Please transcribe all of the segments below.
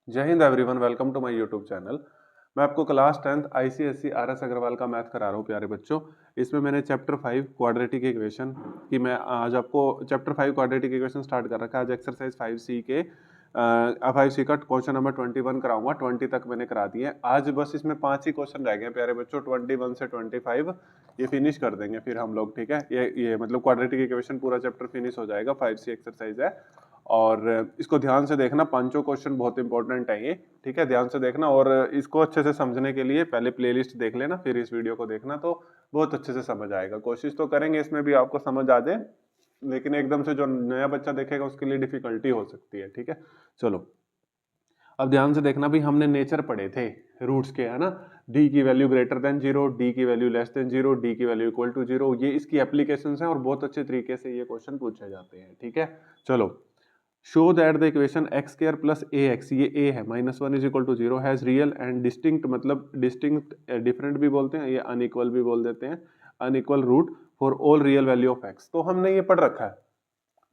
जय हिंद everyone, welcome to my YouTube channel. मैं आपको class 10th ICSE RS Agarwal का मैथ करा रहा हूँ प्यारे बच्चों। इसमें मैंने चैप्टर 5 क्वाड्रेटिक इक्वेशन की मैं आज आपको चैप्टर 5 क्वाड्रेटिक इक्वेशन स्टार्ट कर रखा है। आज एक्सरसाइज 5C के 5C का क्वेश्चन नंबर 21 कराऊंगा। 20 तक मैंने करा दिए हैं। आज बस इसमें 5 ही क्वेश्चन रह गए हैं प्यारे बच्चों। 21 से 25 ये फिनिश कर देंगे फिर हम लोग, ठीक है। ये मतलब क्वाड्रेटिक इक्वेशन पूरा चैप्टर फिनिश हो जाएगा। 5C एक्सरसाइज है और इसको ध्यान से देखना। पांचों क्वेश्चन बहुत इंपॉर्टेंट है ये, ठीक है। ध्यान से देखना और इसको अच्छे से समझने के लिए पहले प्लेलिस्ट देख लेना, फिर इस वीडियो को देखना, तो बहुत अच्छे से समझ आएगा। कोशिश तो करेंगे इसमें भी आपको समझ आ जाए, लेकिन एकदम से जो नया बच्चा देखेगा उसके लिए डिफिकल्टी हो सकती है, ठीक है। चलो अब ध्यान से देखना भी, हमने नेचर पढ़े थे रूट्स के, है ना। डी की वैल्यू ग्रेटर देन 0, डी की वैल्यू लेस देन 0, डी की वैल्यू इक्वल टू 0। ये इसकी एप्लीकेशंस हैं और बहुत अच्छे तरीके से ये क्वेश्चन पूछे जाते हैं, ठीक है। चलो, show that the equation X square plus A X, ये ए है, -1 is equal to 0 has real and distinct, मतलब डिस्टिंक्ट डिफरेंट भी बोलते हैं, ये अनइक्वल भी बोल देते हैं, unequal root for all real value of X. तो हमने ये पढ़ रखा है,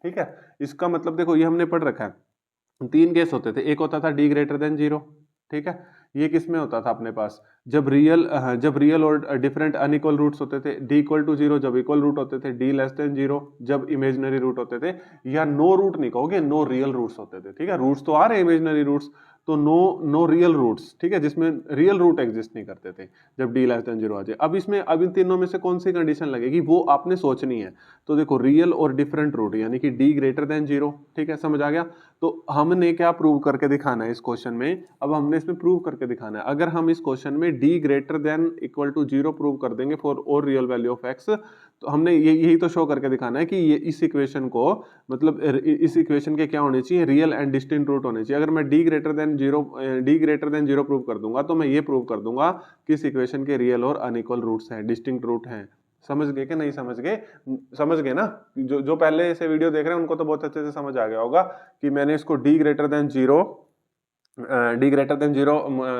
ठीक है। इसका मतलब देखो, ये हमने पढ़ रखा है। तीन केस होते थे। एक होता था डी ग्रेटर देन 0, ठीक है। ये किस में होता था अपने पास, जब रियल और डिफरेंट अनइक्वल रूट्स होते थे। डी इक्वल टू 0 जब इक्वल रूट होते थे, डी लेस देन 0 जब इमेजिनरी रूट होते थे, या नो रूट नहीं कहोगे, नो रियल रूट्स होते थे, ठीक है। रूट्स तो आ रहे इमेजिनरी रूट्स, तो नो रियल रूट्स, ठीक है, जिसमें रियल रूट एग्जिस्ट नहीं करते थे जब डी लेस देन 0 आ जाए। अब इन तीनों में से कौन सी कंडीशन लगेगी वो आपने सोचनी है। तो देखो, रियल और डिफरेंट रूट यानी कि डी ग्रेटर देन 0, ठीक है, समझ आ गया। तो हमने क्या प्रूव करके दिखाना है इस क्वेश्चन में, अब हमने इसमें प्रूव करके दिखाना है। अगर हम इस क्वेश्चन में D greater than equal to 0 prove कर देंगे for all real value of X, तो हमने यही तो शो करके दिखाना है कि ये इस इक्वेशन को, मतलब इस इक्वेशन के क्या होने चाहिए, रियल एंड डिस्टिंक्ट रूट होने चाहिए। अगर मैं डी ग्रेटर देन 0 प्रूव कर दूंगा तो मैं ये प्रूव कर दूंगा कि इस इक्वेशन के रियल और अनइक्वल रूट्स हैं, डिस्टिंक्ट रूट हैं। समझ गए कि नहीं समझ गए? समझ गए ना। जो पहले से वीडियो देख रहे हैं उनको तो बहुत अच्छे से समझ आ गया होगा कि मैंने इसको D greater than zero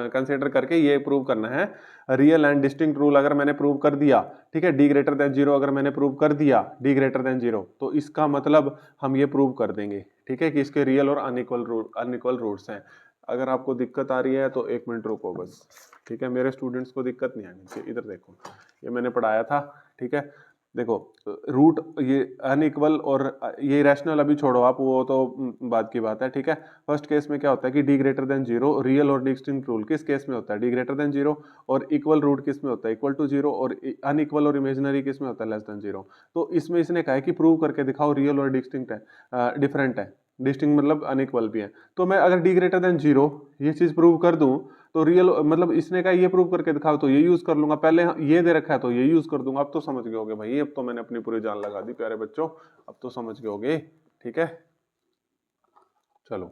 consider करके ये प्रूव करना है। रियल एंड डिस्टिंक्ट रूल अगर मैंने प्रूव कर दिया, ठीक है, डी ग्रेटर देन 0 अगर मैंने प्रूव कर दिया, डी ग्रेटर देन 0, तो इसका मतलब हम ये प्रूव कर देंगे, ठीक है, कि इसके रियल और अनइक्वल रूट्स हैं। अगर आपको दिक्कत आ रही है तो 1 मिनट रुको बस, ठीक है। मेरे स्टूडेंट्स को दिक्कत नहीं आनी चाहिए। इधर देखो, ये मैंने पढ़ाया था, ठीक है। देखो, रूट ये अनइक्वल और ये रैशनल अभी छोड़ो आप, वो तो बाद की बात है, ठीक है। फर्स्ट केस में क्या होता है कि डी ग्रेटर देन 0, रियल और डिस्टिंक्ट रूल किस केस में होता है, डी ग्रेटर देन 0, और इक्वल रूट किस में होता है, इक्वल टू 0, और अनइक्वल और इमेजिनरी किस में होता है, लेस देन 0। तो इसमें इसने कहा है कि प्रूव करके दिखाओ रियल और डिस्टिंक्ट है, डिफरेंट है, डिस्टिंक्ट मतलब अनइक्वल भी है। तो मैं अगर डी ग्रेटर देन 0 ये चीज प्रूव कर दूं, तो रियल मतलब इसने कहा ये प्रूव करके दिखाओ, तो ये यूज कर लूंगा। पहले ये दे रखा है तो ये यूज कर दूंगा। अब तो समझ गए होगे भाई, अब तो मैंने अपनी पूरी जान लगा दी प्यारे बच्चों, अब तो समझ गए होगे, ठीक है। चलो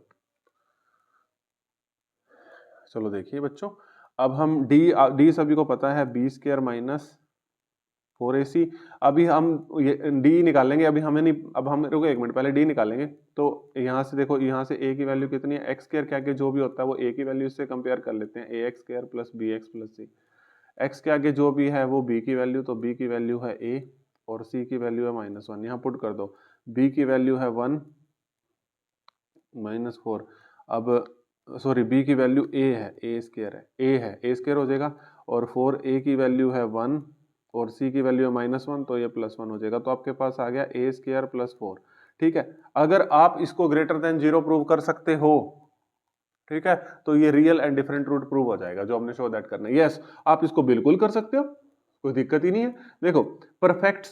चलो देखिए बच्चों, अब हम डी सभी को पता है, बी स्क्वायर माइनस 4ac। अभी हम ये डी निकालेंगे, अभी हमें नहीं, अब हम रुको 1 मिनट, पहले डी निकालेंगे। तो यहाँ से देखो, यहाँ से a की वैल्यू कितनी है, एक्स स्क्वायर क्या के जो भी होता है वो a की वैल्यू से कंपेयर कर लेते हैं, ax square plus bx plus c। x के आगे जो भी है वो b की वैल्यू, तो b की वैल्यू है a और c की वैल्यू है -1। यहाँ पुट कर दो, b की वैल्यू है 1 -4। अब सॉरी, b की वैल्यू a है, a स्क्वायर है, a स्क्वायर हो जाएगा, और 4a की वैल्यू है 1 और c की वैल्यू है -1, तो ये +1 हो जाएगा। तो आपके पास आ गया a स्क्वायर प्लस 4, ठीक है। अगर आप इसको ग्रेटर देन 0 प्रूव कर सकते हो, ठीक है, तो ये real and different root prove हो जाएगा, जो हमने शो दैट करना है। यस, आप इसको बिल्कुल कर सकते हो, कोई दिक्कत ही नहीं है। देखो, परफेक्ट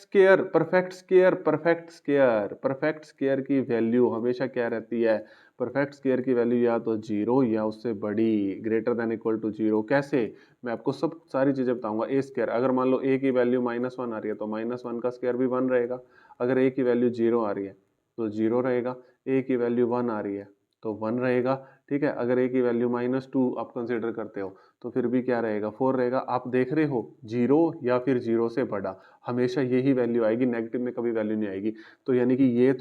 स्क्वायर की वैल्यू हमेशा क्या रहती है, परफेक्ट स्क्वायर की वैल्यू या तो 0 या उससे बड़ी, ग्रेटर देन इक्वल टू 0। कैसे, मैं आपको सब सारी चीजें बताऊंगा। ए स्क्वायर, अगर मान लो a की वैल्यू -1 आ रही है तो -1 का स्क्वायर भी 1 रहेगा। अगर a की वैल्यू 0 आ रही है तो 0 रहेगा, a की वैल्यू 1 आ रही है तो 1 रहेगा, ठीक है। अगर a की वैल्यू -2 आप कंसिडर करते हो तो फिर भी क्या रहेगा, 4 रहेगा। आप देख रहे हो, 0 या फिर 0 से बड़ा, हमेशा यही वैल्यू आएगी, नेगेटिव में कभी वैल्यू नहीं आएगी। तो यानी कि ये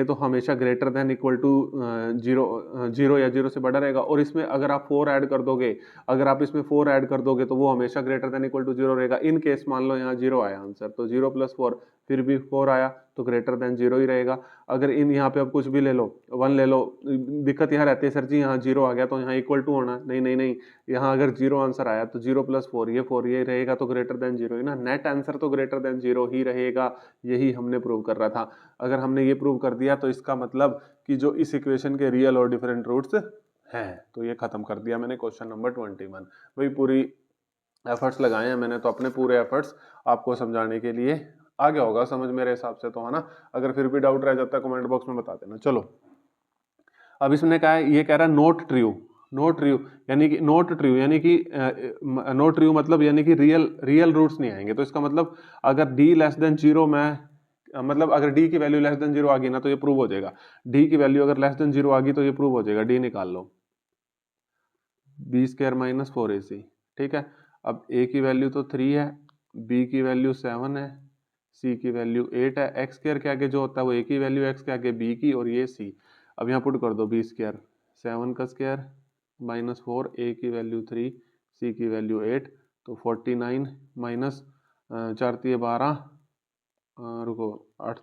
तो हमेशा ग्रेटर देन इक्वल टू 0 या 0 से बड़ा रहेगा। और इसमें अगर आप 4 ऐड कर दोगे, तो वो हमेशा ग्रेटर देन इक्वल टू 0 रहेगा। इन केस मान लो यहाँ 0 आया आंसर, तो 0 + 4 फिर भी 4 आया तो ग्रेटर देन 0 ही रहेगा। अगर इन यहाँ पे अब कुछ भी ले लो, 1 ले लो, दिक्कत यहाँ रहती है सर जी यहाँ 0 आ गया तो यहाँ इक्वल टू होना, नहीं नहीं नहीं, यहाँ अगर 0 आंसर आया तो 0 + 4 ये 4 ये रहेगा तो ग्रेटर देन 0 ही ना, नेट आंसर तो ग्रेटर देन 0 ही रहेगा। यही हमने प्रूव कर रहा था। अगर हमने ये प्रूव कर दिया तो इसका मतलब कि जो इस इक्वेशन के रियल और डिफरेंट रूट्स हैं, तो ये खत्म कर दिया मैंने क्वेश्चन नंबर 21। भाई पूरी एफर्ट्स लगाए हैं मैंने, तो अपने पूरे एफर्ट्स आपको समझाने के लिए आ गया होगा समझ मेरे हिसाब से तो, है ना। अगर फिर भी डाउट रह जाता है कमेंट बॉक्स में बता देना। चलो अब इसने कहा है, ये कह रहा है नोट ट्रू, नोट ट्रू यानी कि नोट ट्रू यानी कि नोट ट्रू मतलब यानी कि रियल रूट्स नहीं आएंगे। तो इसका मतलब अगर d लेस देन 0 मतलब अगर d की वैल्यू लेस देन 0 आ गई ना तो ये प्रूव हो जाएगा। d की वैल्यू अगर लेस देन 0 आ गई तो ये प्रूव हो जाएगा। d निकाल लो, b² - 4ac, ठीक है। अब a की वैल्यू तो 3 है, b की वैल्यू 7 है, c की वैल्यू 8 है, x² के आगे जो होता है वो a की वैल्यू, x के आगे b की और ये c। अब यहाँ पुट कर दो b², 7 का स्क्वायर -4, a की वैल्यू 3, c की वैल्यू 8, तो 49 माइनस 4 × 12, रुको 8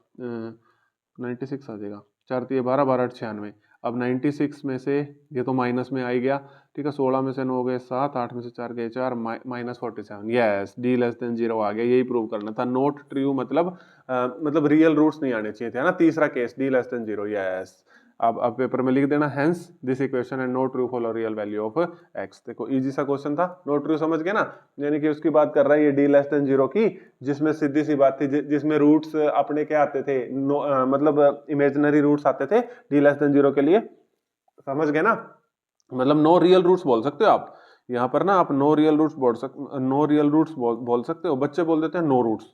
96 आ जाएगा, 4 × 12 12 8 96। अब 96 में से ये तो माइनस में आ ही गया, ठीक है। 16 में से 9 गए 7, 8 में से 4 गए 4, -47। यस, d लेस देन 0 आ गया, यही प्रूव करना था। नोट ट्रू मतलब रियल रूट्स नहीं आने चाहिए थे, है ना। तीसरा case d less than 0, yes. अब पेपर में लिख देना, hence this equation and note true for real value of x। देखो इजी सा क्वेश्चन था, नोट ट्रू समझ गए ना, यानी कि उसकी बात कर रहा है ये d लेस देन 0 की, जिसमें सीधी सी बात थी, जिसमें रूट्स अपने क्या आते थे, मतलब इमेजिनरी रूट्स आते थे d लेस देन 0 के लिए, समझ गए ना। मतलब नो रियल रूट्स बोल सकते हो आप यहाँ पर ना, आप नो रियल रूट्स बोल सकते हो। बच्चे बोल देते हैं नो रूट्स।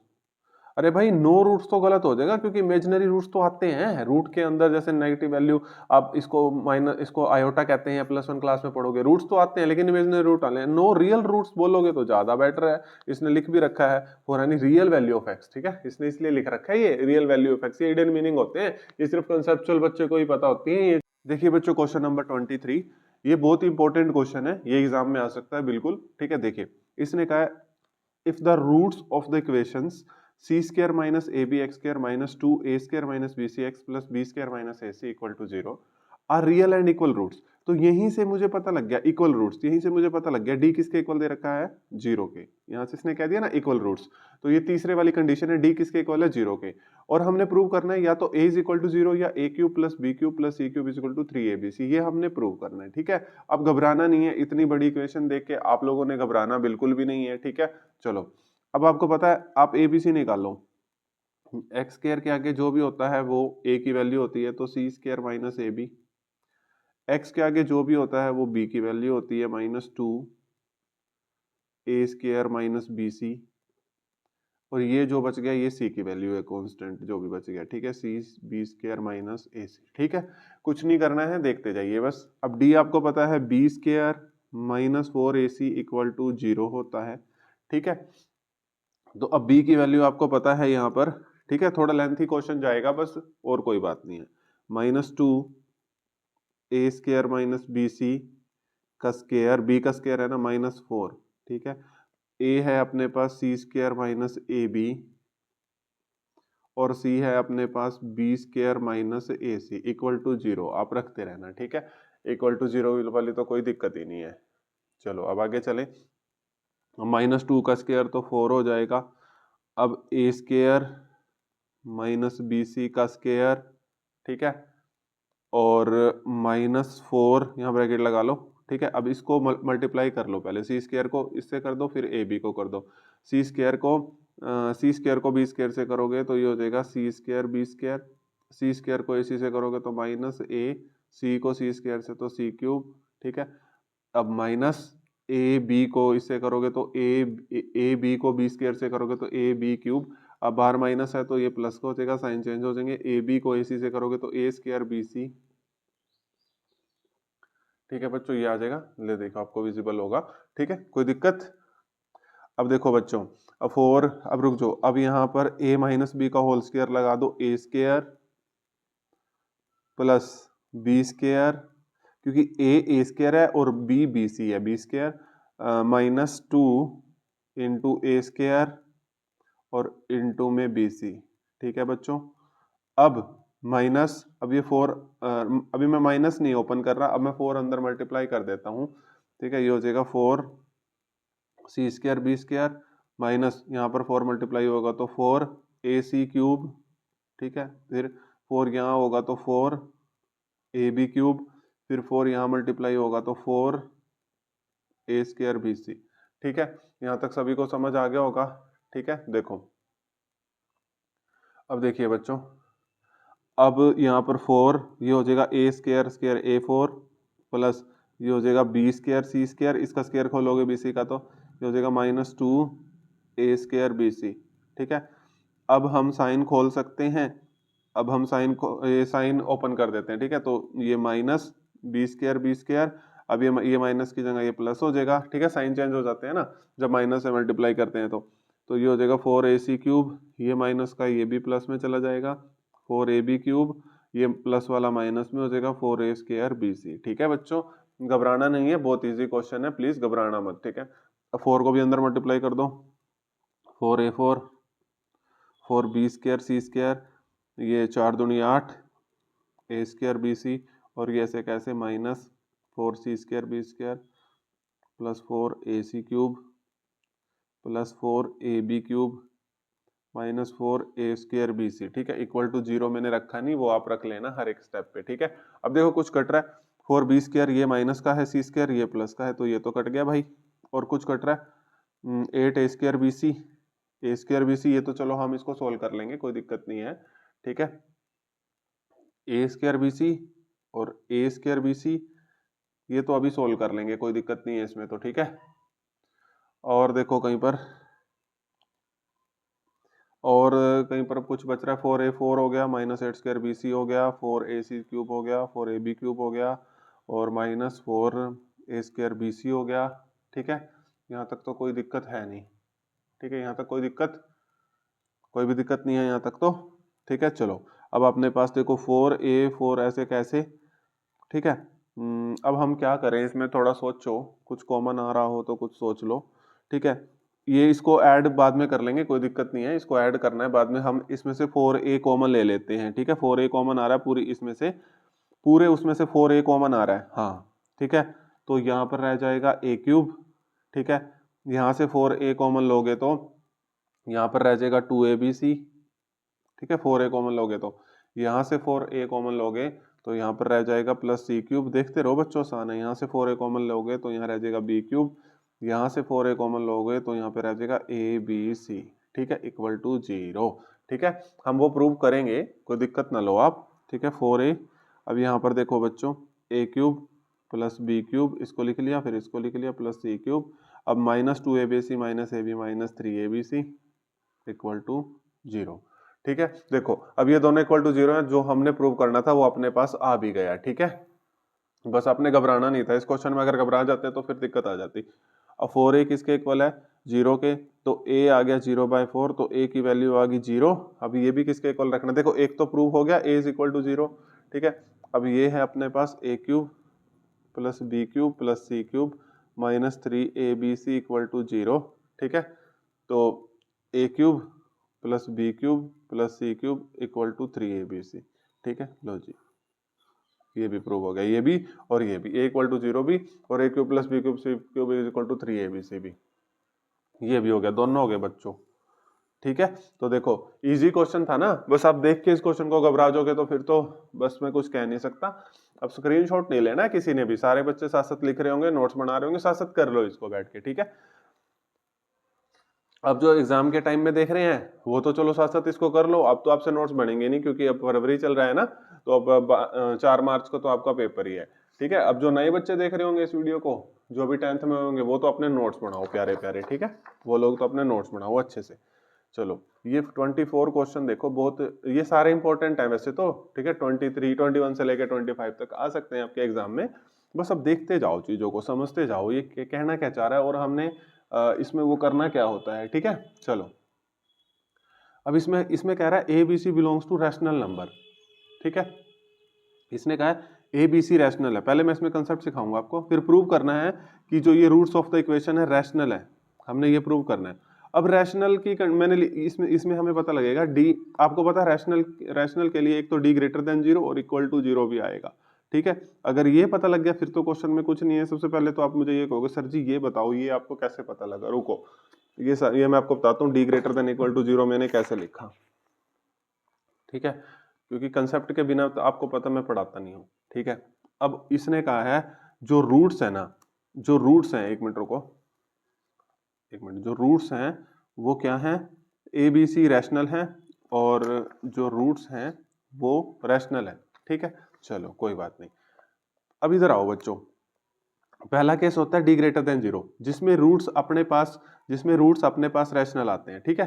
अरे भाई नो रूट्स तो गलत हो जाएगा, क्योंकि इमेजिनरी रूट्स तो आते हैं रूट के अंदर, जैसे नेगेटिव वैल्यू आप इसको आयोटा कहते हैं, +1 क्लास में पढ़ोगे, रूट्स तो आते हैं लेकिन इमेजिनरी रूट आते हैं। नो रियल रूट्स बोलोगे तो ज्यादा बेटर है। इसने लिख भी रखा है for any real value of x, ठीक है, इसने इसलिए लिख रखा है ये रियल वैल्यू ऑफ x। ये हिडन मीनिंग होते हैं, ये सिर्फ कंसेप्चुअल बच्चे को ही पता होती है ये। देखिए बच्चों क्वेश्चन नंबर 23, ये बहुत इंपॉर्टेंट क्वेश्चन है, ये एग्जाम में आ सकता है बिल्कुल, ठीक है। देखिए इसने कहा है if the roots of the equations c² - abx² - 2a² - bcx + b² - ac = 0 are real and equal roots. तो यहीं से मुझे पता लग गया इक्वल रूट्स, यहीं से मुझे पता लग गया d किसके इक्वल दे रखा है, 0 के। यहाँ से इसने कह दिया ना इक्वल रूट्स, तो ये तीसरे वाली कंडीशन है, d किसके इक्वल है, 0 के। और हमने प्रूव करना है या तो a = 0 या a³ + b³ + c³ = 3abc, ये हमने प्रूव करना है, ठीक है। अब घबराना नहीं है, इतनी बड़ी इक्वेशन देख के आप लोगों ने घबराना बिल्कुल भी नहीं है, ठीक है। चलो अब आपको पता है, आप abc निकालो, x² के आगे जो भी होता है वो a की वैल्यू होती है, तो c² - ab, x के आगे जो भी होता है वो b की वैल्यू होती है, -2a² - bc, और ये जो बच गया ये c की वैल्यू है, कांस्टेंट जो भी बच गया, ठीक है, c b² - ac, ठीक है। कुछ नहीं करना है, देखते जाइए बस। अब d आपको पता है b² - 4ac = 0 होता है, ठीक है। तो अब b की वैल्यू आपको पता है यहाँ पर, ठीक है। थोड़ा लेंथी क्वेश्चन जाएगा बस, और कोई बात नहीं है। -2a² - bc का स्क्वायर, b का स्क्वायर है ना -4, ठीक है। a है अपने पास c² - ab और c है अपने पास b² - ac = 0। आप रखते रहना, ठीक है। =0 वाली तो कोई दिक्कत ही नहीं है। चलो अब आगे चले, -2 का स्क्वायर तो 4 हो जाएगा। अब a² - bc का स्क्वायर, ठीक है, और -4 यहाँ ब्रैकेट लगा लो, ठीक है। अब इसको मल्टीप्लाई कर लो, पहले c² को इससे कर दो, फिर ab को कर दो। c² को b² से करोगे तो ये हो जाएगा c² b², c² को ac से करोगे तो -a, c को c² से तो c³, ठीक है। अब -ab को इससे करोगे तो ab को b² से करोगे तो ab³। अब बाहर माइनस है तो ये प्लस का हो जाएगा, साइन चेंज हो जाएंगे। ab को ac से करोगे तो a² bc, ठीक है बच्चों, ये आ जाएगा, ले देखो आपको विजिबल होगा, ठीक है, कोई दिक्कत। अब देखो बच्चों, अब रुक जाओ, अब यहाँ पर a - b का होल स्क्वायर लगा दो, a² + b², क्योंकि a² है और b bc है, b² -2 × a² और इंटू में bc, ठीक है बच्चों। अब माइनस, अब ये 4, अभी मैं माइनस नहीं ओपन कर रहा, अब मैं 4 अंदर मल्टीप्लाई कर देता हूँ। ठीक है, ये हो जाएगा 4c² b² माइनस यहाँ पर 4 मल्टीप्लाई होगा तो 4ac³। ठीक है, फिर 4 यहाँ होगा तो 4ab³, फिर 4 यहाँ मल्टीप्लाई होगा तो 4a² bc। ठीक है, यहाँ तक सभी को समझ आ गया होगा। ठीक है, देखो अब देखिए बच्चों, अब यहाँ पर 4, ये हो जाएगा a² a4 प्लस ये हो जाएगा b² c², इसका स्क्वायर खोलोगे bc का तो ये हो जाएगा -2a² bc। ठीक है, अब हम साइन खोल सकते हैं, अब हम साइन को ये साइन ओपन कर देते हैं। ठीक है, तो ये माइनस b², अब ये माइनस की जगह ये प्लस हो जाएगा। ठीक है, साइन चेंज हो जाते हैं ना जब माइनस से मल्टीप्लाई करते हैं तो ये हो जाएगा 4ac³, ये माइनस का ये भी प्लस में चला जाएगा, 4ab³, ये प्लस वाला माइनस में हो जाएगा 4a² bc। ठीक है बच्चों, घबराना नहीं है, बहुत इजी क्वेश्चन है, प्लीज घबराना मत। ठीक है, अब 4 को भी अंदर मल्टीप्लाई कर दो, 4a4 4b² c², ये 4 दूनी 8 a² bc, और ये ऐसे कैसे -4c² b² plus 4ac³ plus 4ab³ minus 4a² bc। ठीक है, इक्वल टू 0 मैंने रखा नहीं, वो आप रख लेना हर एक स्टेप पे। ठीक है, अब देखो कुछ कट रहा है, 4b², ये माइनस का है, c² ये प्लस का है, तो ये तो कट गया भाई। और कुछ कट रहा है 8a² bc, a² bc, ये तो चलो हम इसको सोल्व कर लेंगे, कोई दिक्कत नहीं है। ठीक है, a² bc और a² bc, ये तो अभी सोल्व कर लेंगे, कोई दिक्कत नहीं है इसमें तो। ठीक है, और देखो कहीं पर कुछ बच रहा है, 4a4 हो गया, -8² bc हो गया, 4ac³ हो गया, 4ab³ हो गया, और -4a² bc हो गया। ठीक है, यहाँ तक तो कोई दिक्कत है नहीं। ठीक है, यहाँ तक कोई भी दिक्कत नहीं है यहाँ तक तो। ठीक है, चलो अब अपने पास देखो 4a4 ऐसे कैसे। ठीक है, अब हम क्या करें, इसमें थोड़ा सोचो, कुछ कॉमन आ रहा हो तो कुछ सोच लो। ठीक है, ये इसको ऐड बाद में कर लेंगे, कोई दिक्कत नहीं है, इसको ऐड करना है बाद में। हम इसमें से 4a कॉमन ले लेते हैं। ठीक है, 4a कॉमन आ रहा है पूरी इसमें से, पूरे उसमें से 4a कॉमन आ रहा है। हाँ ठीक है, तो यहाँ पर रह जाएगा a³। ठीक है, यहाँ से 4a कॉमन लोगे तो यहाँ पर रह जाएगा 2abc। ठीक है, 4a कॉमन लोगे तो यहाँ से 4a कॉमन लोगे तो यहाँ पर रह जाएगा प्लस c³। देखते रहो बच्चों, आसान है। यहाँ से 4a कॉमन लोगे तो यहाँ रह जाएगा b³, यहाँ से 4a कॉमन लोगे तो यहाँ पे रह जाएगा abc। ठीक है, इक्वल टू 0। ठीक है, हम वो प्रूव करेंगे, कोई दिक्कत ना लो आप। ठीक है, 4a, अब यहाँ पर देखो बच्चों, a³ प्लस b³ इसको लिख लिया, फिर इसको लिख लिया प्लस c³। अब -2abc minus ab minus 3abc equal to 0। ठीक है, देखो अब ये दोनों इक्वल टू 0 है, जो हमने प्रूव करना था वो अपने पास आ भी गया। ठीक है, बस आपने घबराना नहीं था इस क्वेश्चन में, अगर घबरा जाते तो फिर दिक्कत आ जाती। अब 4a किसके इक्वल है, 0 के, तो a आ गया 0/4, तो a की वैल्यू आ गई 0। अब ये भी किसके इक्वल रखना, देखो एक तो प्रूव हो गया, a इज इक्वल टू 0। ठीक है, अब ये है अपने पास a³ plus b³ plus c³ minus 3abc equal to 0। ठीक है, तो a³ plus b³ plus c³ equal to 3abc। ठीक है, लो जी, ये भी प्रूव हो गया, ये भी और ये भी, a इक्वल टू 0 भी और a³ plus b³ c³ equal to 3abc भी, ये भी हो गया, दोनों हो गए बच्चों। ठीक है, तो देखो इजी क्वेश्चन था ना, बस आप देख के इस क्वेश्चन को घबरा जाओगे तो फिर तो बस मैं कुछ कह नहीं सकता। अब स्क्रीनशॉट नहीं लेना है किसी ने भी, सारे बच्चे साथ साथ लिख रहे होंगे, नोट्स बना रहे होंगे, साथ साथ कर लो इसको बैठ के। ठीक है, अब जो एग्जाम के टाइम में देख रहे हैं वो तो चलो साथ साथ इसको कर लो, अब तो आपसे नोट्स बनेंगे नहीं क्योंकि अब फरवरी चल रहा है ना, तो अब 4 मार्च को तो आपका पेपर ही है। ठीक है, अब जो नए बच्चे देख रहे होंगे इस वीडियो को, जो भी 10th में होंगे, वो तो अपने नोट्स बनाओ प्यारे प्यारे। ठीक है, वो लोग तो अपने नोट्स बनाओ अच्छे से। चलो ये 24 क्वेश्चन देखो, बहुत ये सारे इंपॉर्टेंट है वैसे तो। ठीक है, 23 21 से लेकर 25 तक आ सकते हैं आपके एग्जाम में, बस अब देखते जाओ, चीजों को समझते जाओ, ये कहना क्या चाह रहा है और हमने इसमें वो करना क्या होता है। ठीक है, चलो अब इसमें कह रहा है ABC belongs to rational number. ठीक है, इसने कहा है ABC रैशनल है, पहले मैं इसमें कंसेप्ट सिखाऊंगा आपको, फिर प्रूव करना है कि जो ये रूट्स ऑफ द इक्वेशन है रैशनल है, हमने ये प्रूव करना है। अब रैशनल की मैंने इसमें इसमें हमें पता लगेगा डी, आपको पता है रैशनल के लिए एक तो डी ग्रेटर देन 0 और इक्वल टू 0 भी आएगा, ठीक है। अगर ये पता लग गया फिर तो क्वेश्चन में कुछ नहीं है। सबसे पहले तो आप मुझे ये कहोगे सर जी ये बताओ ये आपको कैसे पता लगा, रुको ये मैं आपको बताता हूँ D greater than equal to 0 मैंने कैसे लिखा, ठीक है, क्योंकि कंसेप्ट के बिना तो आपको पता मैं पढ़ाता नहीं हूँ, ठीक है। अब इसने कहा है जो रूट्स है ना, जो रूट्स हैं, एक मिनट रुको, एक मिनट, जो रूट्स हैं वो क्या हैं, ए बी सी रैशनल हैं और जो रूट्स हैं वो रैशनल है, ठीक है। चलो कोई बात नहीं। अब इधर आओ बच्चों, पहला केस होता है डी ग्रेटर देन 0 जिसमें रूट्स अपने पास रैशनल आते हैं, ठीक है।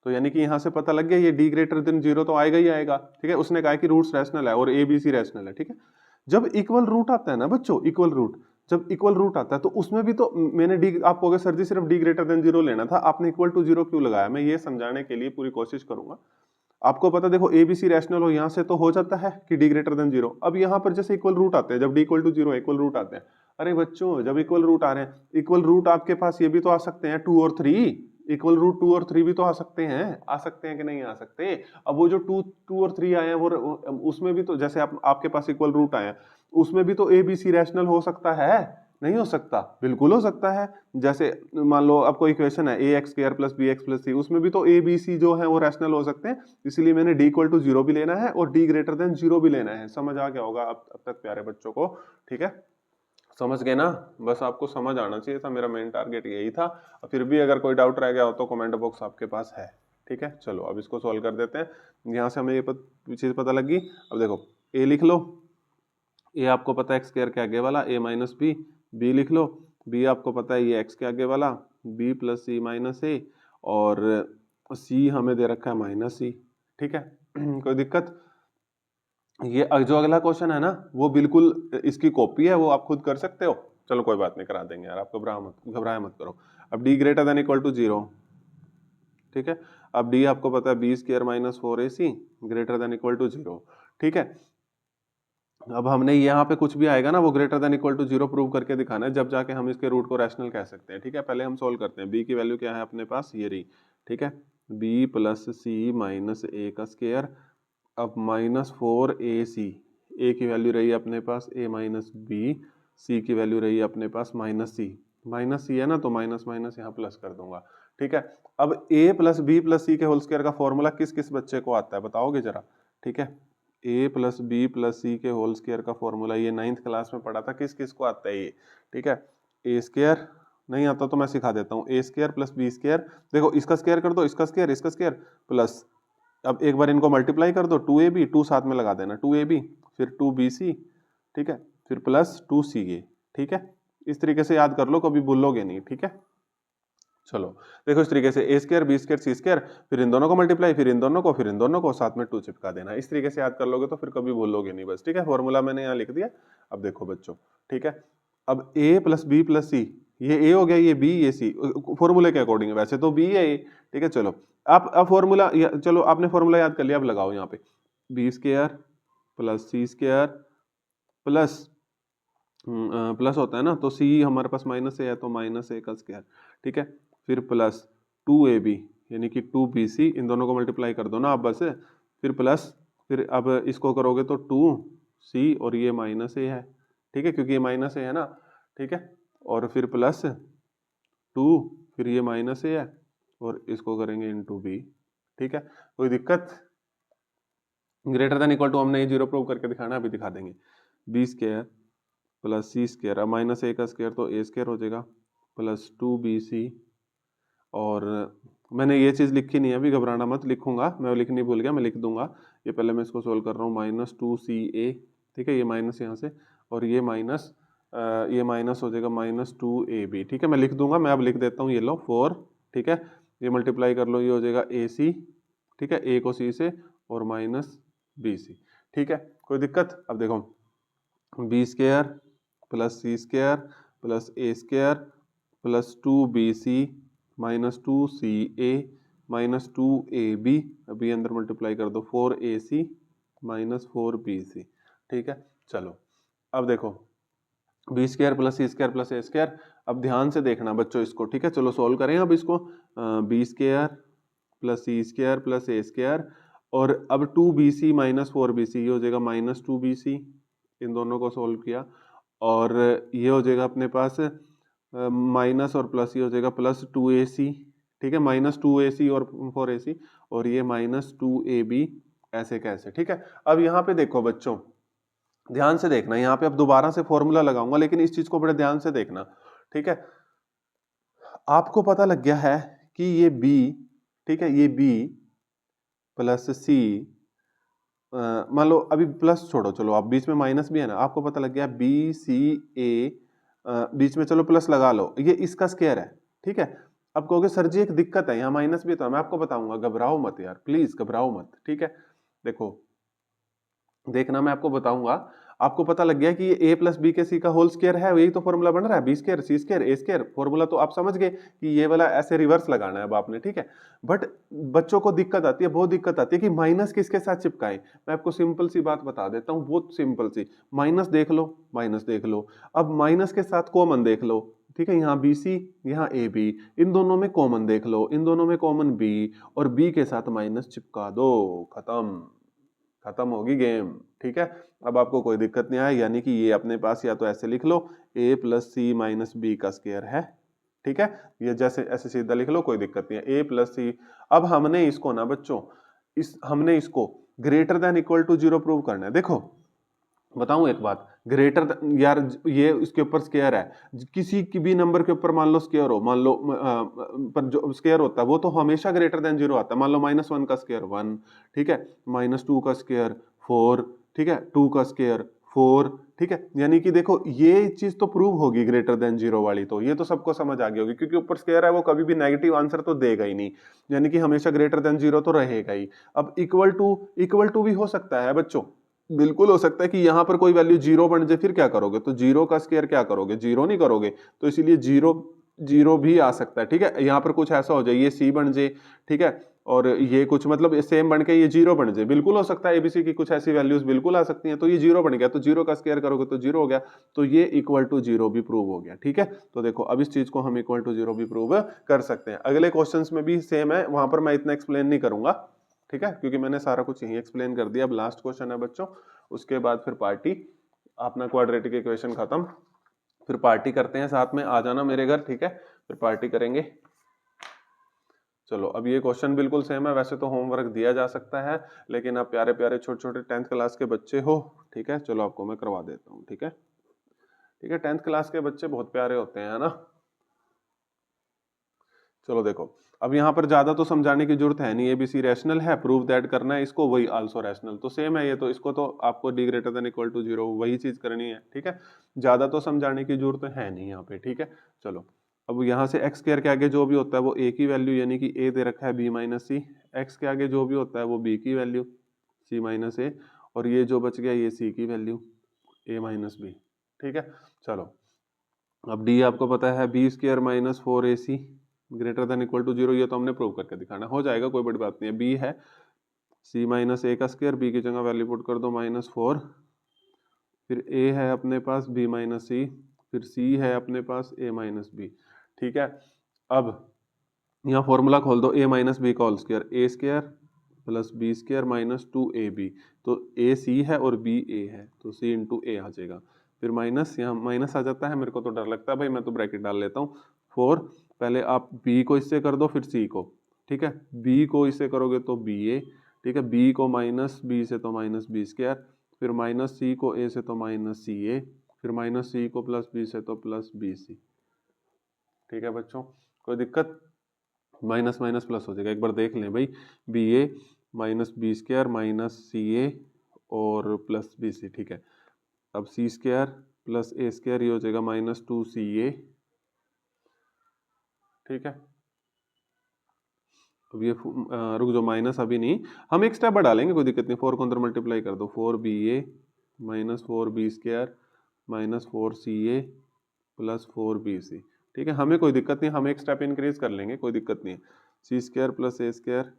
तो यानी कि यहां से पता लग गया ये डी ग्रेटर देन 0 तो आएगा ही आएगा, ठीक है। उसने कहा कि रूट्स रैशनल है और ए बी सी रैशनल है, ठीक है। जब इक्वल रूट आता है ना बच्चों, इक्वल रूट, जब इक्वल रूट आता है तो उसमें भी तो मैंने डी, आप कहोगे सर जी सिर्फ डी ग्रेटर देन 0 लेना था, आपने इक्वल टू 0 क्यों लगाया, मैं ये समझाने के लिए पूरी कोशिश करूंगा। आपको पता देखो ए बी सी रैशनल हो, यहां से तो हो जाता है कि डी ग्रेटर देन 0। अब यहां पर जैसे इक्वल रूट आते हैं, जब D equal to 0 equal root आते हैं, अरे बच्चों जब इक्वल रूट आ रहे हैं, इक्वल रूट आपके पास ये भी तो आ सकते हैं 2 और 3, इक्वल रूट 2 और 3 भी तो आ सकते हैं कि नहीं आ सकते। अब वो जो 2 और 3 आए हैं वो उसमें भी तो जैसे आपके पास इक्वल रूट आए हैं उसमें भी तो ए बी सी रैशनल हो सकता है, नहीं हो सकता, बिल्कुल हो सकता है। जैसे मान लो आपको इक्वेशन है a x square plus b x plus c, उसमें भी तो ए बी सी जो है वो रैशनल हो सकते हैं, इसलिए मैंने डी इक्वल टू 0 भी लेना है और डी ग्रेटर देन 0 भी लेना है। समझ आ गया होगा अब तक प्यारे बच्चों को, ठीक है, समझ गए ना, बस आपको समझ आना चाहिए था, मेरा मेन टारगेट यही था। फिर भी अगर कोई डाउट रह गया हो तो कमेंट बॉक्स आपके पास है, ठीक है। चलो अब इसको सॉल्व कर देते हैं। यहाँ से हमें ये चीज पता लगी। अब देखो ए लिख लो, ए आपको पता है एक्स के आगे वाला, ए माइनस बी, बी लिख लो, बी आपको पता है ये एक्स के आगे वाला, बी प्लस सी माइनस ए, और सी हमें दे रखा है माइनस सी, ठीक है। कोई दिक्कत, ये जो अगला क्वेश्चन है ना वो बिल्कुल इसकी कॉपी है, वो आप खुद कर सकते हो। चलो कोई बात नहीं, करा देंगे यार, आप घबराया मत करो। अब D greater than equal to 0, ठीक है। अब डी आपको पता है B square minus 4ac greater than equal to 0, ठीक है। अब हमने यहाँ पे कुछ भी आएगा ना वो greater than equal to 0 prove करके दिखाना है, जब जाके हम इसके रूट को रैशनल कह सकते हैं, ठीक है। पहले हम सोल्व करते हैं, बी की वैल्यू क्या है अपने पास, ये रही, ठीक है, बी प्लस सी माइनस ए का स्क्वायर, अब माइनस 4ac, ए की वैल्यू रही अपने पास ए माइनस बी, सी की वैल्यू रही अपने पास माइनस सी है ना, तो माइनस माइनस यहाँ प्लस कर दूंगा, ठीक है। अब ए प्लस बी प्लस सी के होल स्क्वायर का फॉर्मूला किस किस बच्चे को आता है बताओगे जरा, ठीक है। ए प्लस बी प्लस सी के होल स्क्वायर का फॉर्मूला ये 9th क्लास में पढ़ा था, किस किस को आता है ये, ठीक है। ए स्क्वायर नहीं आता तो मैं सिखा देता हूँ, ए स्क्वायर प्लस बी स्क्वायर, देखो इसका स्क्वायर कर दो, इसका स्क्वायर प्लस, अब एक बार इनको मल्टीप्लाई कर दो, 2ab, 2 साथ में लगा देना, 2ab फिर 2bc, ठीक है, फिर प्लस 2ca, ठीक है। इस तरीके से याद कर लो, कभी भूलोगे नहीं, ठीक है। चलो देखो इस तरीके से ए स्क्वायर बी स्क्वायर सी स्क्वायर, फिर इन दोनों को मल्टीप्लाई, फिर इन दोनों को, फिर इन दोनों को, साथ में 2 चिपका देना। इस तरीके से याद कर लोगे तो फिर कभी भूलोगे नहीं, बस, ठीक है। फॉर्मूला मैंने यहाँ लिख दिया। अब देखो बच्चों, ठीक है, अब a प्लस बी प्लस सी, ये a हो गया, ये b, ये c, फॉर्मूले के अकॉर्डिंग, वैसे तो b है ये, ठीक है। चलो आप अब फॉर्मूला, चलो आपने फॉर्मूला याद कर लिया, अब लगाओ यहाँ पे, B square plus c square plus plus होता है ना, तो c हमारे पास माइनस ए है तो माइनस ए का स्क्वायर, ठीक है, फिर प्लस 2ab यानी कि 2bc, इन दोनों को मल्टीप्लाई कर दो ना आप बस, फिर प्लस, फिर अब इसको करोगे तो 2c और ये माइनस ए है, ठीक है, क्योंकि ये माइनस ए है ना, ठीक है, और फिर प्लस 2, फिर ये माइनस ए है और इसको करेंगे इंटू बी, ठीक है। कोई दिक्कत, ग्रेटर देन इक्वल टू हमने ये 0 प्रूव करके दिखाना, अभी दिखा देंगे। B square plus c square, अब माइनस ए का स्क्वायर तो ए स्क्वायर हो जाएगा, प्लस 2bc, और मैंने ये चीज़ लिखी नहीं है अभी, घबराना मत, लिखूंगा मैं, लिखनी भूल गया, मैं लिख दूंगा। ये पहले मैं इसको सोल्व कर रहा हूँ, माइनस 2ca, ठीक है, ये माइनस यहाँ से, और ये माइनस हो जाएगा माइनस 2ab, ठीक है, मैं लिख दूंगा, मैं अब लिख देता हूँ, ये लो 4, ठीक है, ये मल्टीप्लाई कर लो, ये हो जाएगा ac, ठीक है, a को c से, और माइनस bc, ठीक है। कोई दिक्कत, अब देखो b square plus c square plus a square plus 2bc minus 2ca minus 2ab, अभी अंदर मल्टीप्लाई कर दो, 4ac माइनस 4bc, ठीक है। चलो अब देखो b square plus c square plus a square. अब ध्यान से देखना बच्चों इसको, ठीक है। चलो सोल्व करें अब इसको। B square plus c square plus a square, और अब 2bc माइनस 4bc, ये हो जाएगा माइनस 2bc। इन दोनों को सोल्व किया और ये हो जाएगा अपने पास माइनस और प्लस, ये हो जाएगा प्लस 2ac, ठीक है। माइनस 2ac और 4ac, और ये माइनस 2ab, ऐसे कैसे, ठीक है। अब यहाँ पे देखो बच्चों, ध्यान से देखना, यहाँ पे अब दोबारा से फॉर्मूला लगाऊंगा, लेकिन इस चीज को बड़े ध्यान से देखना, ठीक है। आपको पता लग गया है कि ये b, ठीक है, ये b प्लस c, मान लो अभी प्लस छोड़ो, चलो आप बीच में माइनस भी है ना, आपको पता लग गया बी सी ए, बीच में चलो प्लस लगा लो, ये इसका स्क्वायर है, ठीक है। अब कहोगे सर जी एक दिक्कत है, यहाँ माइनस भी तो मैं आपको बताऊंगा, घबराओ मत यार, प्लीज घबराओ मत, ठीक है। देखो देखना, मैं आपको बताऊंगा। आपको पता लग गया कि ये a प्लस बी के सी का होल स्क्वायर है, यही तो फॉर्मूला बन रहा है, B square C square a square. Formula तो आप समझ गए कि ये वाला ऐसे रिवर्स लगाना है अब आपने, ठीक है। बट बच्चों को दिक्कत आती है, बहुत दिक्कत आती है कि माइनस किसके साथ चिपकाएं। मैं आपको सिंपल सी बात बता देता हूँ, बहुत सिंपल सी। माइनस देख लो, माइनस देख लो, अब माइनस के साथ कॉमन देख लो, ठीक है। यहाँ बी सी, यहाँ ए बी, इन दोनों में कॉमन देख लो, इन दोनों में कॉमन बी, और बी के साथ माइनस चिपका दो, खत्म, खत्म होगी गेम, ठीक है। अब आपको कोई दिक्कत नहीं आए, यानी कि ये अपने पास या तो ऐसे लिख लो a plus C minus B का स्क्वायर है, ठीक है। ये जैसे ऐसे सीधा लिख लो, कोई दिक्कत नहीं है, a प्लस सी। अब हमने इसको ना बच्चों, हमने इसको greater than equal to 0 prove करना है। देखो बताऊं एक बात, ग्रेटर यार, ये इसके ऊपर स्क्वायर है, किसी की भी नंबर के ऊपर मान लो स्क्वायर हो, मान लो पर जो स्क्वायर होता है वो तो हमेशा ग्रेटर देन 0 आता है। मान लो -1 का स्क्वायर 1, ठीक है, -2 का स्क्वायर 4, ठीक है, 2 का स्क्वायर 4, ठीक है। यानी कि देखो ये चीज तो प्रूव होगी ग्रेटर देन 0 वाली, तो ये तो सबको समझ आ गई होगी, क्योंकि ऊपर स्क्वायर है वो कभी भी नेगेटिव आंसर तो देगा ही नहीं, यानी कि हमेशा ग्रेटर देन 0 तो रहेगा ही। अब इक्वल टू भी हो सकता है बच्चों, बिल्कुल हो सकता है कि यहां पर कोई वैल्यू 0 बन जाए, फिर क्या करोगे, तो 0 का स्क्वायर क्या करोगे, 0 नहीं करोगे, तो इसीलिए 0 0 भी आ सकता है, ठीक है। यहाँ पर कुछ ऐसा हो जाए, ये c बन जाए, ठीक है, और ये कुछ मतलब सेम बन के ये 0 बन जाए, बिल्कुल हो सकता है। एबीसी की कुछ ऐसी वैल्यूज बिल्कुल आ सकती हैं, तो ये 0 बन गया, तो 0 का स्क्वायर करोगे तो 0 हो गया, तो ये इक्वल टू 0 भी प्रूव हो गया, ठीक है। तो देखो अब इस चीज को हम इक्वल टू 0 भी प्रूव कर सकते हैं। अगले क्वेश्चन में भी सेम है, वहां पर मैं इतना एक्सप्लेन नहीं करूंगा, ठीक है, क्योंकि मैंने सारा कुछ यही एक्सप्लेन कर दिया। अब लास्ट क्वेश्चन है बच्चों, उसके बाद फिर पार्टी, अपना क्वाड्रेटिक इक्वेशन खत्म, फिर पार्टी करते हैं साथ में, आ जाना मेरे घर, ठीक है, फिर पार्टी करेंगे। चलो अब ये क्वेश्चन बिल्कुल सेम है, वैसे तो होमवर्क दिया जा सकता है, लेकिन आप प्यारे प्यारे छोटे छोटे 10th क्लास के बच्चे हो, ठीक है, चलो आपको मैं करवा देता हूँ, ठीक है, ठीक है। 10th क्लास के बच्चे बहुत प्यारे होते हैं, है ना। चलो देखो, अब यहाँ पर ज्यादा तो समझाने की जरूरत है नहीं, एबीसी रैशनल है, प्रूव दैट करना है इसको, वही आल्सो रैशनल, तो सेम है ये, तो इसको तो आपको D greater than equal to 0 वही चीज करनी है, ठीक है। ज्यादा तो समझाने की जरूरत है नहीं यहाँ पे, ठीक है। चलो अब यहाँ से x स्क्वायर के आगे जो भी होता है वो a की वैल्यू, यानी कि a दे रखा है b माइनस सी, एक्स के आगे जो भी होता है वो b की वैल्यू c माइनस ए, और ये जो बच गया ये c की वैल्यू a माइनस बी, ठीक है। चलो अब d आपको पता है B square minus 4ac greater than equal to 0, ये तो हमने प्रूव करके दिखाना, हो जाएगा, कोई बड़ी बात नहीं है। b है c माइनस ए का स्क्वायर, b की जगह वैल्यू पुट कर दो -4, फिर a है अपने पास b माइनस सी, फिर c है अपने पास a माइनस बी, ठीक है। अब यहाँ फॉर्मूला खोल दो, a माइनस बी का whole square, a square plus b square minus 2ab, तो a c है और b a है, तो c इंटू ए आ जाएगा, फिर माइनस, यहाँ माइनस आ जाता है, मेरे को तो डर लगता है भाई, मैं तो ब्रैकेट डाल लेता हूँ। 4, पहले आप b को इससे कर दो, फिर c को, ठीक है, b को इससे करोगे तो ba, ठीक है, b को माइनस b से तो माइनस बी स्क्वायर, फिर माइनस c को a से तो माइनस सी ए, फिर माइनस c को प्लस b से तो प्लस बी सी, ठीक है बच्चों, कोई दिक्कत, माइनस माइनस प्लस हो जाएगा, एक बार देख लें भाई, बी ए माइनस बी स्क्वायर माइनस सी ए और प्लस बी सी, ठीक है। अब सी स्क्वायर प्लस ए स्क्वायर ये हो जाएगा -2ca, ठीक है। अब ये रुक जाओ, माइनस अभी नहीं, हम एक स्टेप बढ़ा लेंगे, कोई दिक्कत नहीं, 4 को अंदर मल्टीप्लाई कर दो, 4ba minus 4b square minus 4ca plus 4bc, ठीक है। हमें कोई दिक्कत नहीं, हम एक स्टेप इंक्रीज कर लेंगे, कोई दिक्कत नहीं है। सी square plus a square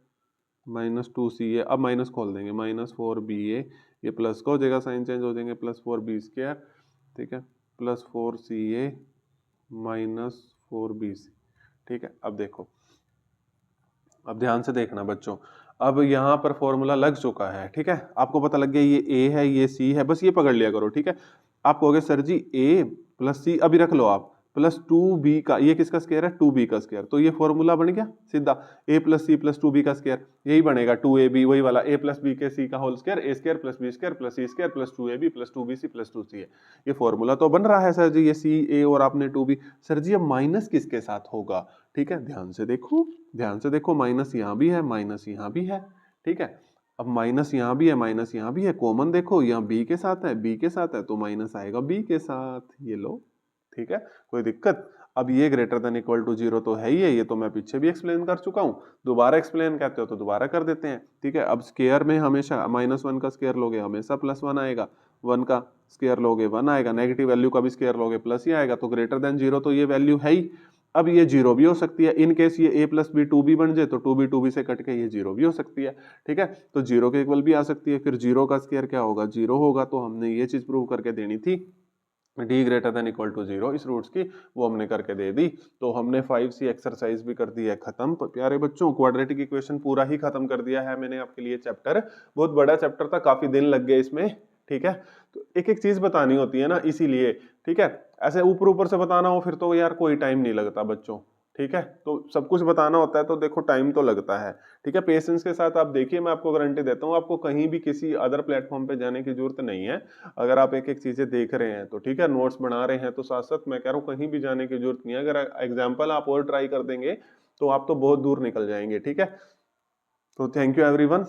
-2ca, अब माइनस खोल देंगे, -4ba, ये प्लस का हो जाएगा, साइन चेंज हो जाएंगे, +4b स्क्वायर, ठीक है, प्लस 4CA माइनस 4BC। ठीक है, अब देखो, अब ध्यान से देखना बच्चों, अब यहाँ पर फॉर्मूला लग चुका है। ठीक है, आपको पता लग गया ये A है ये C है, बस ये पकड़ लिया करो। ठीक है, आप कहोगे sir ji A plus C अभी रख लो आप, प्लस 2B का, ये किसका स्क्वायर है 2B का स्क्वायर, तो ये फॉर्मूला बन गया सीधा A plus C plus 2B का स्क्वायर, यही बनेगा 2AB, वही वाला A प्लस B के C का whole square, A square plus B square plus C square plus 2AB plus 2BC plus 2CA। ये फॉर्मूला तो बन रहा है सर जी, ये CA और आपने 2B। सर जी अब माइनस किसके साथ होगा? ठीक है, ध्यान से देखो, ध्यान से देखो, माइनस यहाँ भी है माइनस यहाँ भी है। ठीक है, अब माइनस यहाँ भी है माइनस यहाँ भी है, कॉमन देखो यहाँ B के साथ है, B के साथ है तो माइनस आएगा B के साथ, ये लो। ठीक है, कोई दिक्कत? अब ये ग्रेटर देन इक्वल टू 0 तो है ही है, ये तो मैं पीछे भी एक्सप्लेन कर चुका हूँ, दोबारा एक्सप्लेन कहते हो तो दोबारा कर देते हैं। ठीक है, अब स्क्वायर में हमेशा -1 का स्क्वायर लोगे हमेशा +1 आएगा, 1 का स्क्वायर लोगे 1 आएगा, नेगेटिव वैल्यू का भी स्क्वायर लोगे प्लस ही आएगा, तो ग्रेटर देन 0 तो ये वैल्यू है ही। अब ये 0 भी हो सकती है, इन केस ये A प्लस B 2B बन जाए तो 2B 2B से कट के ये 0 भी हो सकती है। ठीक है, तो 0 के इक्वल भी आ सकती है, फिर 0 का स्क्वायर क्या होगा 0 होगा, तो हमने ये चीज प्रूव करके देनी थी, d greater than equal to 0 इस रूट्स की, वो हमने करके दे दी। तो हमने 5C एक्सरसाइज भी कर दी है खत्म प्यारे बच्चों, क्वाड्रेटिक इक्वेशन पूरा ही खत्म कर दिया है मैंने आपके लिए चैप्टर, बहुत बड़ा चैप्टर था, काफी दिन लग गए इसमें। ठीक है, तो एक एक चीज बतानी होती है ना इसीलिए। ठीक है, ऐसे ऊपर ऊपर से बताना हो फिर तो यार कोई टाइम नहीं लगता बच्चों। ठीक है, तो सब कुछ बताना होता है तो देखो टाइम तो लगता है। ठीक है, पेशेंस के साथ आप देखिए, मैं आपको गारंटी देता हूँ आपको कहीं भी किसी अदर प्लेटफॉर्म पे जाने की जरूरत नहीं है। अगर आप एक एक चीजें देख रहे हैं तो ठीक है, नोट्स बना रहे हैं तो साथ साथ मैं कह रहा हूँ कहीं भी जाने की जरूरत नहीं है। अगर एग्जाम्पल आप और ट्राई कर देंगे तो आप तो बहुत दूर निकल जाएंगे। ठीक है, तो थैंक यू एवरीवन।